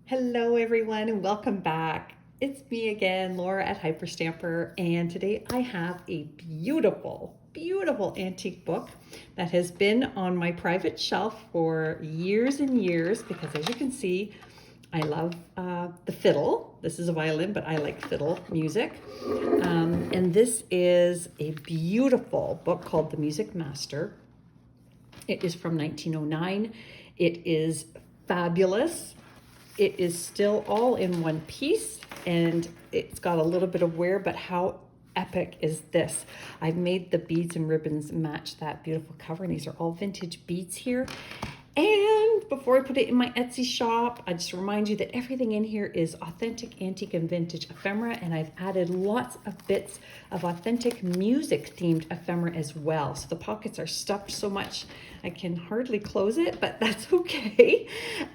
Hello everyone and welcome back. It's me again, Laura at Hyperstamper, and today I have a beautiful antique book that has been on my private shelf for years and years because, as you can see, I love the fiddle. This is a violin, but I like fiddle music. And this is a beautiful book called The Music Master. It is from 1909. It is fabulous. It is still all in one piece, and it's got a little bit of wear, but how epic is this? I've made the beads and ribbons match that beautiful cover, and these are all vintage beads here. And before I put it in my Etsy shop, I just remind you that everything in here is authentic, antique, and vintage ephemera, and I've added lots of bits of authentic music-themed ephemera as well. So the pockets are stuffed so much I can hardly close it, but that's okay.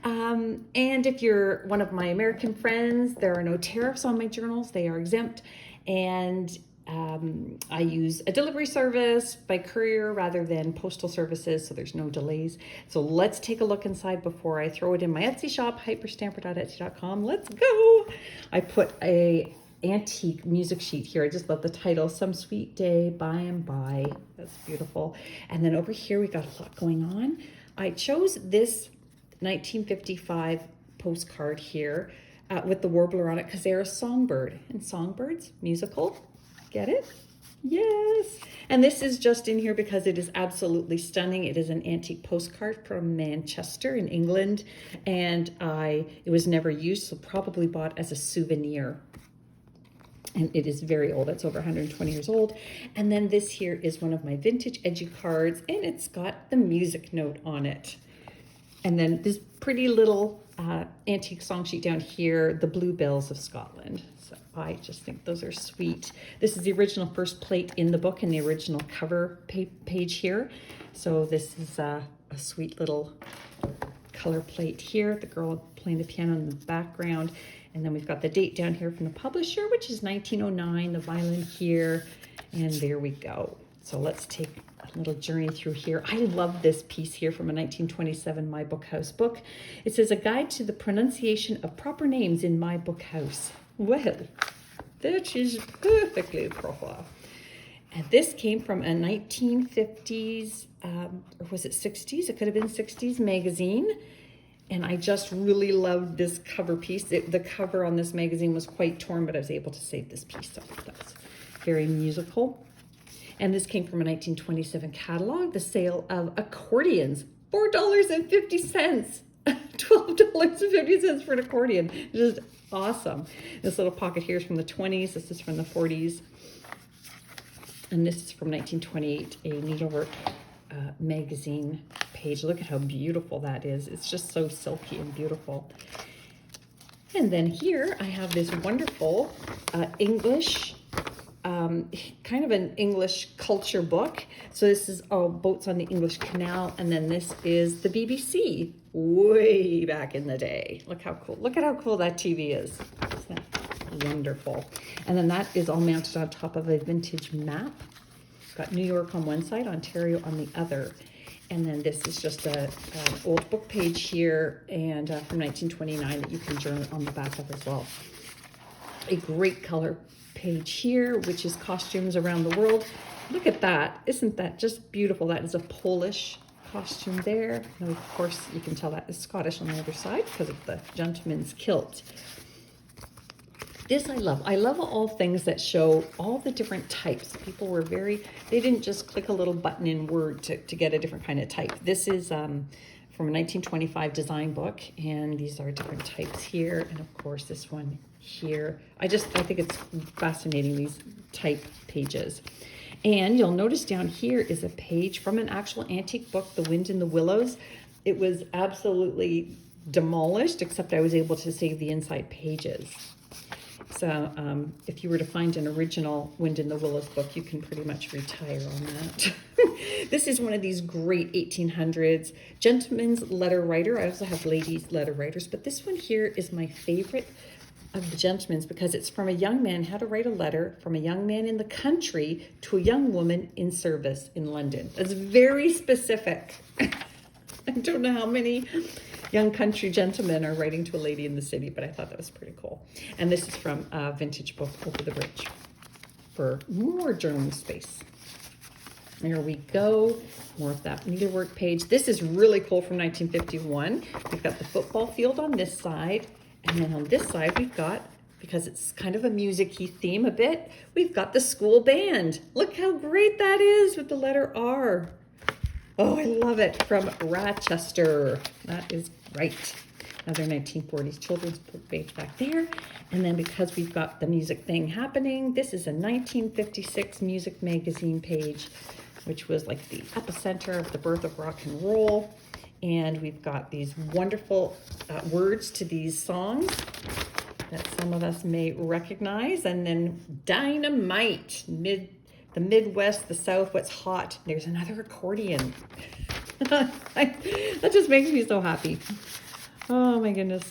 And if you're one of my American friends, there are no tariffs on my journals. They are exempt, and I use a delivery service by courier rather than postal services, so there's no delays. So let's take a look inside before I throw it in my Etsy shop, hyperstamper.etsy.com. Let's go. I put a antique music sheet here. I just love the title, Some Sweet Day by and By. That's beautiful. And then over here we got a lot going on. I chose this 1955 postcard here with the warbler on it because they're a songbird, and songbirds, musical. Get it? Yes. And this is just in here because it is absolutely stunning. It is an antique postcard from Manchester in England, and it was never used, so probably bought as a souvenir. And it is very old. It's over 120 years old. And then this here is one of my vintage edgy cards, and it's got the music note on it. And then this pretty little antique song sheet down here, the Bluebells of Scotland. So I just think those are sweet. This is the original first plate in the book and the original cover page here. So this is a sweet little color plate here. The girl playing the piano in the background. And then we've got the date down here from the publisher, which is 1909, the violin here. And there we go. So let's take a little journey through here. I love this piece here from a 1927 My Book House book. It says, a guide to the pronunciation of proper names in my book house. Well, that is perfectly proper. And this came from a 1950s, or was it 60s? It could have been 60s magazine. And I just really loved this cover piece. The cover on this magazine was quite torn, but I was able to save this piece. So that's very musical. And this came from a 1927 catalog, the sale of accordions, $4.50, $12.50 for an accordion. Just awesome. This little pocket here is from the 20s. This is from the 40s. And this is from 1928, a needlework magazine page. Look at how beautiful that is. It's just so silky and beautiful. And then here I have this wonderful English, kind of an English culture book. So this is all boats on the English Canal, and then this is the BBC way back in the day. Look how cool. Look at how cool that TV is. Isn't that wonderful? And then that is all mounted on top of a vintage map. Got New York on one side, Ontario on the other. And then this is just an old book page here, and from 1929 that you can journal on the back of as well. A great color page here, which is costumes around the world. Look at that. Isn't that just beautiful? That is a Polish costume there. And of course, you can tell that is Scottish on the other side because of the gentleman's kilt. This I love. I love all things that show all the different types. People were they didn't just click a little button in Word to get a different kind of type. This is from a 1925 design book, and these are different types here. And of course, this one here. I think it's fascinating, these type pages. And you'll notice down here is a page from an actual antique book, The Wind in the Willows. It was absolutely demolished, except I was able to save the inside pages. So if you were to find an original Wind in the Willows book, you can pretty much retire on that. This is one of these great 1800s gentleman's letter writer. I also have ladies letter writers, but this one here is my favorite of the gentleman's because it's from a young man, how to write a letter from a young man in the country to a young woman in service in London. That's very specific. I don't know how many young country gentlemen are writing to a lady in the city, but I thought that was pretty cool. And this is from a vintage book, Over the Bridge, for more journaling space. There we go. More of that needlework page. This is really cool from 1951. We've got the football field on this side. And then on this side, we've got, because it's kind of a music-y theme a bit, we've got the school band. Look how great that is with the letter R. Oh, I love it. From Rochester. That is right. Another 1940s children's book page back there. And then because we've got the music thing happening, this is a 1956 music magazine page, which was like the epicenter of the birth of rock and roll. And we've got these wonderful words to these songs that some of us may recognize. And then Dynamite, the Midwest, the South, what's hot. There's another accordion. That just makes me so happy. Oh my goodness.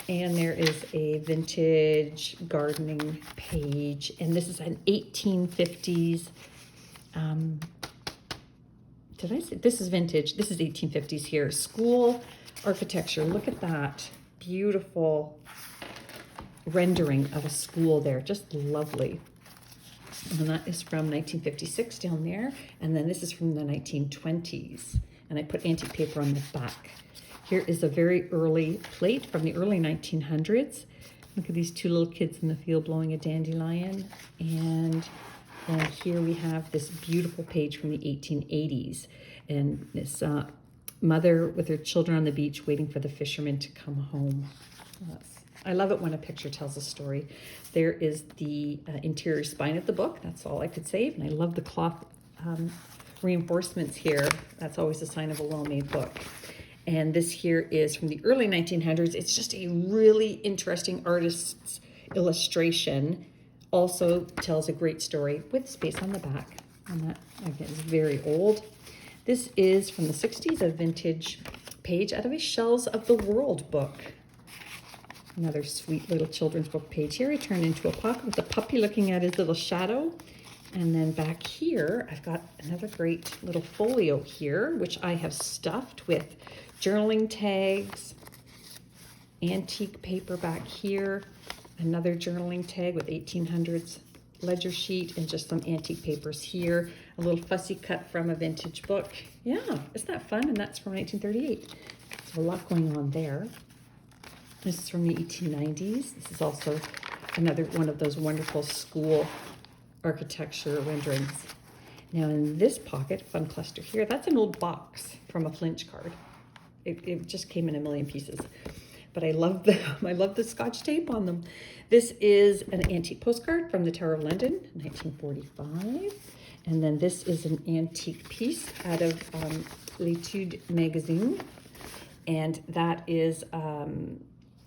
And there is a vintage gardening page. And this is an 1850s. Did I say this is vintage? This is 1850s here. School architecture. Look at that. Beautiful rendering of a school there. Just lovely. And that is from 1956 down there. And then this is from the 1920s. And I put antique paper on the back. Here is a very early plate from the early 1900s. Look at these two little kids in the field blowing a dandelion. And then here we have this beautiful page from the 1880s. And this mother with her children on the beach waiting for the fishermen to come home. I love it when a picture tells a story. There is the interior spine of the book. That's all I could save. And I love the cloth reinforcements here. That's always a sign of a well-made book. And this here is from the early 1900s. It's just a really interesting artist's illustration. Also tells a great story with space on the back. And that, again, is very old. This is from the 60s, a vintage page out of a Shells of the World book. Another sweet little children's book page here. I turned into a pocket with a puppy looking at his little shadow. And then back here, I've got another great little folio here, which I have stuffed with journaling tags, antique paper back here, another journaling tag with 1800s ledger sheet, and just some antique papers here. A little fussy cut from a vintage book. Yeah, isn't that fun? And that's from 1938. So a lot going on there. This is from the 1890s. This is also another one of those wonderful school architecture renderings. Now in this pocket, fun cluster here, that's an old box from a flinch card. It just came in a million pieces. But I love the Scotch tape on them. This is an antique postcard from the Tower of London, 1945. And then this is an antique piece out of L'Etude magazine. And that is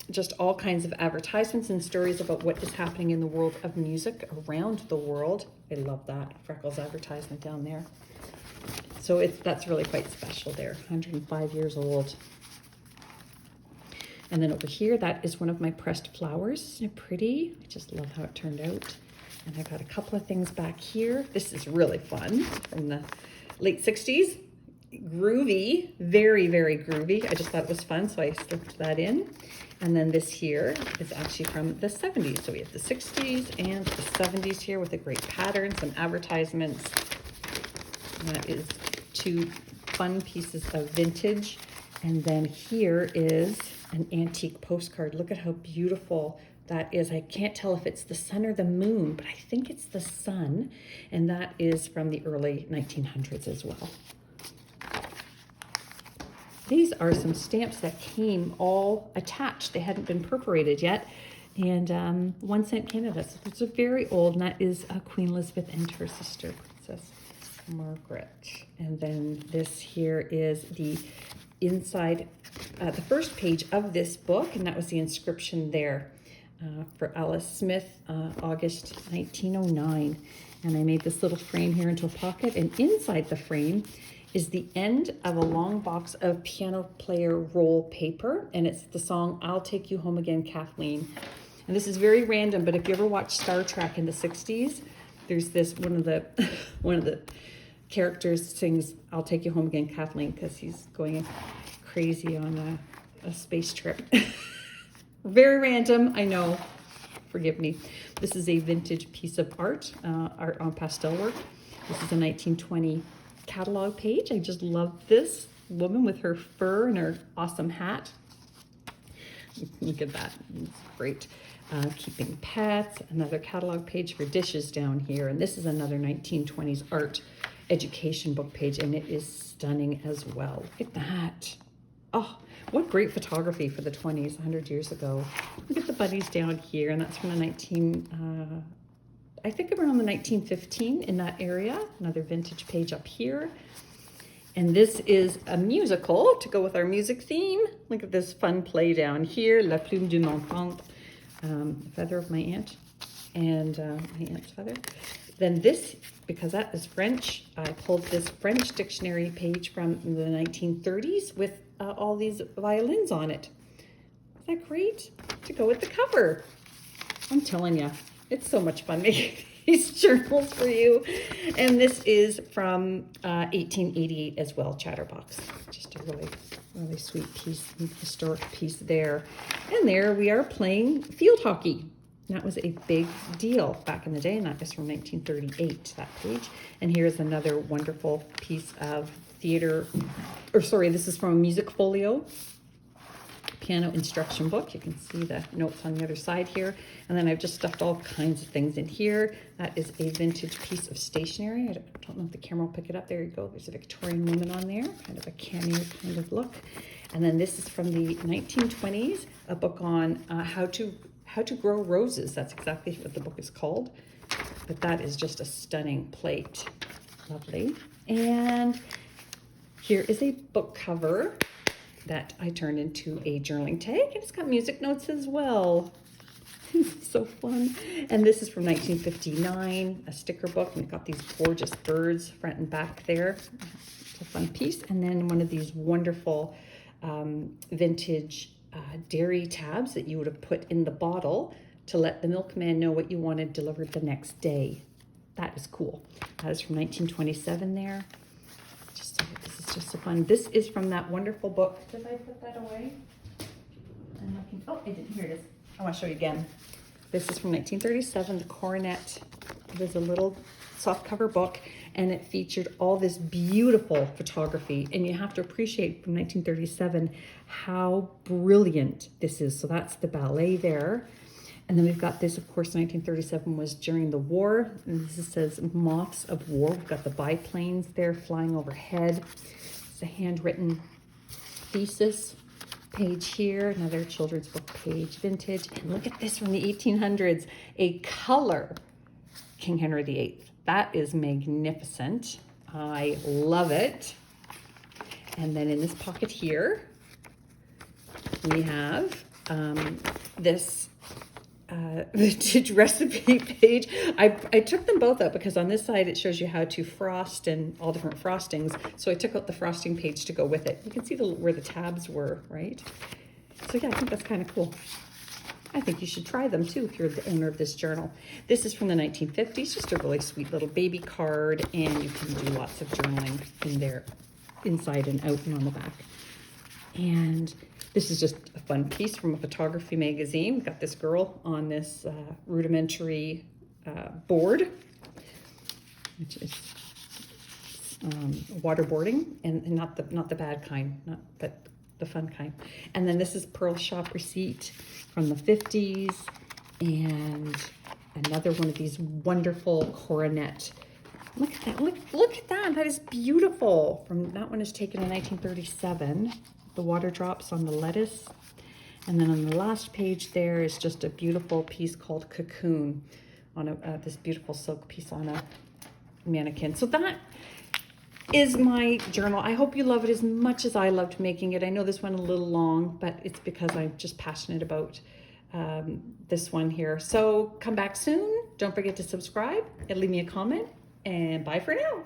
just all kinds of advertisements and stories about what is happening in the world of music around the world. I love that Freckles advertisement down there. So that's really quite special there, 105 years old. And then over here, that is one of my pressed flowers. Isn't it pretty? I just love how it turned out. And I got a couple of things back here. This is really fun from the late 60s. Groovy, very, very groovy. I just thought it was fun, so I slipped that in. And then this here is actually from the 70s. So we have the 60s and the 70s here with a great pattern, some advertisements. And that is two fun pieces of vintage. And then here is an antique postcard. Look at how beautiful that is. I can't tell if it's the sun or the moon, but I think it's the sun. And that is from the early 1900s as well. These are some stamps that came all attached. They hadn't been perforated yet. And 1 cent Canada. So it's a very old, and that is Queen Elizabeth and her sister, Princess Margaret. And then this here is the inside, the first page of this book, and that was the inscription there for Alice Smith, August 1909. And I made this little frame here into a pocket, and inside the frame is the end of a long box of piano player roll paper, and it's the song I'll Take You Home Again, Kathleen. And this is very random, but if you ever watched Star Trek in the 60s, there's this one of the characters sings I'll Take You Home Again, Kathleen, because he's going crazy on a space trip. Very random, I know. Forgive me. This is a vintage piece of art, art on pastel work. This is a 1920 catalog page. I just love this woman with her fur and her awesome hat. Look at that, it's great. Keeping Pets, another catalog page for dishes down here. And this is another 1920s art education book page, and it is stunning as well. Look at that. Oh, what great photography for the 20s, 100 years ago. Look at the bunnies down here, and that's from the I think around the 1915 in that area. Another vintage page up here. And this is a musical to go with our music theme. Look at this fun play down here, La Plume de mon tante, feather of my aunt, and my aunt's feather. Then this, because that is French, I pulled this French dictionary page from the 1930s with all these violins on it. Is that great? To go with the cover. I'm telling you, it's so much fun making these journals for you. And this is from 1888 as well, Chatterbox. Just a really, really sweet piece, historic piece there. And there we are playing field hockey. That was a big deal back in the day, and that is from 1938, that page. And here's another wonderful piece of theater, or sorry, this is from a music folio, piano instruction book. You can see the notes on the other side here. And then I've just stuffed all kinds of things in here. That is a vintage piece of stationery. I don't know if the camera will pick it up. There you go. There's a Victorian woman on there, kind of a cameo kind of look. And then this is from the 1920s, a book on how to grow roses. That's exactly what the book is called. But that is just a stunning plate. Lovely. And here is a book cover that I turned into a journaling tag, and it's got music notes as well. So fun. And this is from 1959, a sticker book, and it's got these gorgeous birds front and back there. It's a fun piece. And then one of these wonderful vintage dairy tabs that you would have put in the bottle to let the milkman know what you wanted delivered the next day. That is cool. That is from 1927 there. This is just so fun. This is from that wonderful book. Did I put that away? I'm looking. Oh, I didn't. Here it is. I want to show you again. This is from 1937, The Coronet. It was a little softcover book, and it featured all this beautiful photography. And you have to appreciate from 1937 how brilliant this is. So that's the ballet there. And then we've got this, of course, 1937 was during the war. And this says Moths of War. We've got the biplanes there flying overhead. It's a handwritten thesis page here. Another children's book page, vintage. And look at this from the 1800s, a color King Henry VIII. That is magnificent. I love it. And then in this pocket here, we have this vintage recipe page. I took them both out because on this side it shows you how to frost and all different frostings. So I took out the frosting page to go with it. You can see where the tabs were, right? So yeah, I think that's kind of cool. I think you should try them too if you're the owner of this journal. This is from the 1950s, just a really sweet little baby card, and you can do lots of journaling in there, inside and out and on the back. And this is just a fun piece from a photography magazine. We've got this girl on this rudimentary board, which is waterboarding, and not the bad kind, but the fun kind. And then this is Pearl Shop receipt from the 50s, and another one of these wonderful coronet. Look at that! Look at that! That is beautiful. That one is taken in 1937. The water drops on the lettuce. And then on the last page there is just a beautiful piece called Cocoon on this beautiful silk piece on a mannequin. So that is my journal. I hope you love it as much as I loved making it. I know this went a little long, but it's because I'm just passionate about this one here. So come back soon. Don't forget to subscribe and leave me a comment, and bye for now.